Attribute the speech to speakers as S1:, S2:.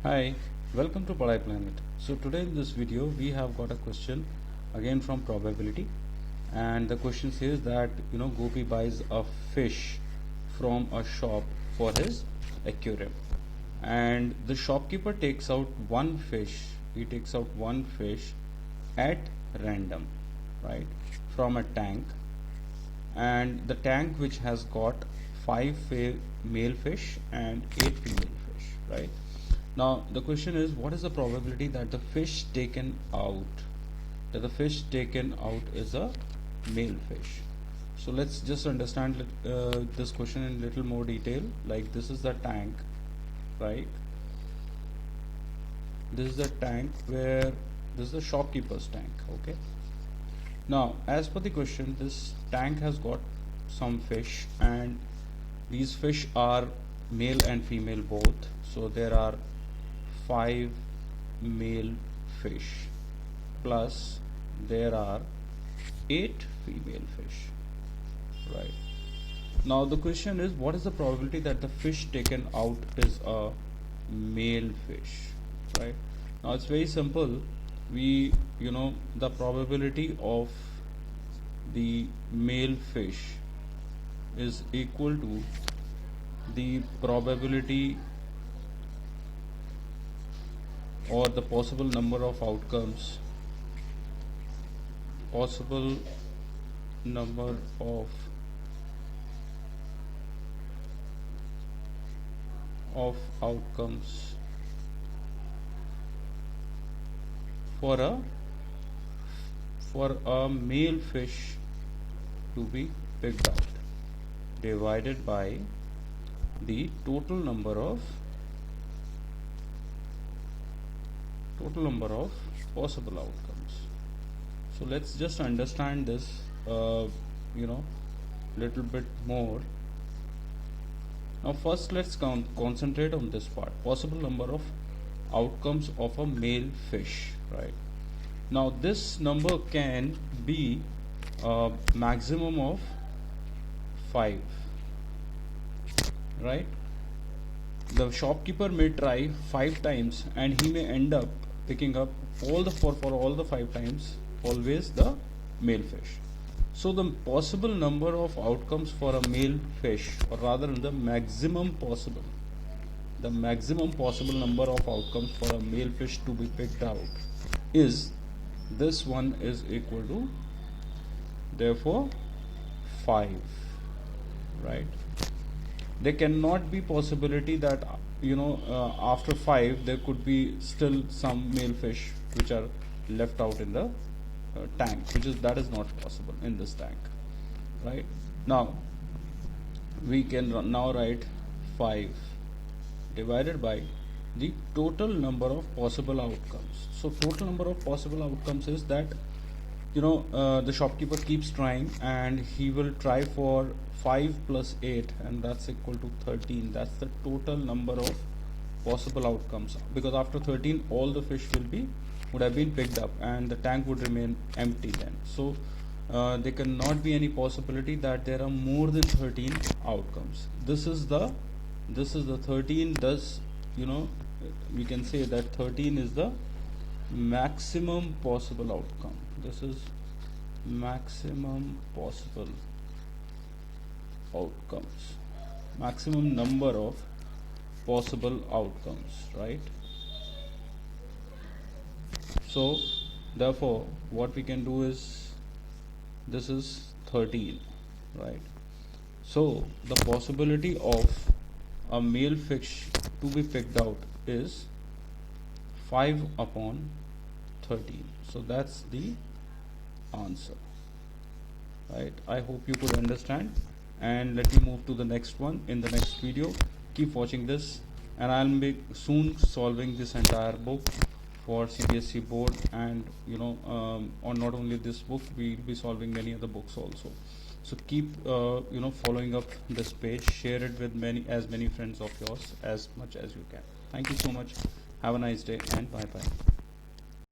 S1: Hi, welcome to Padai Planet. So today in this video we have got a question again from probability, and the question says that Gopi buys a fish from a shop for his aquarium, and the shopkeeper takes out one fish. He takes out one fish at random, right, from a tank, and the tank which has got five male fish and eight female fish, right? Now the question is, what is the probability that the fish taken out is a male fish? So let's just understand this question in little more detail. Like, this is the tank, right? This is the tank where this is the shopkeeper's tank. Okay, now as per the question, this tank has got some fish, and these fish are male and female both. So there are five male fish plus there are eight female fish, right? Now the question is, what is the probability that the fish taken out is a male fish, right? Now it's very simple. We the probability of the male fish is equal to the probability or the possible number of outcomes outcomes for a male fish to be picked out divided by the total number of possible outcomes. So let's just understand this little bit more. Now first let's concentrate on this part, possible number of outcomes of a male fish, right? Now this number can be a maximum of 5, right? The shopkeeper may try 5 times and he may end up picking up for all the 5 times always the male fish. So the possible number of outcomes for a male fish, or rather the maximum possible number of outcomes for a male fish to be picked out is, this one is equal to, therefore, 5, right? There cannot be possibility that after 5 there could be still some male fish which are left out in the tank, that is not possible in this tank, right? Now we can now write 5 divided by the total number of possible outcomes. So total number of possible outcomes is that the shopkeeper keeps trying and he will try for 5 plus 8, and that's equal to 13. That's the total number of possible outcomes, because after 13 all the fish would have been picked up and the tank would remain empty then. So there cannot be any possibility that there are more than 13 outcomes. This is the 13. Thus we can say that 13 is the maximum possible outcome. This is maximum possible outcomes, maximum number of possible outcomes, right? So therefore what we can do is, this is 13, right? So the possibility of a male fish to be picked out is 5 upon 13. So that's the answer, right? I hope you could understand, and let me move to the next one in the next video. Keep watching this, and I'll be soon solving this entire book for CBSE board, and on not only this book, we'll be solving many other books also. So keep following up this page, share it with as many friends of yours as much as you can. Thank you so much. Have a nice day, and bye bye.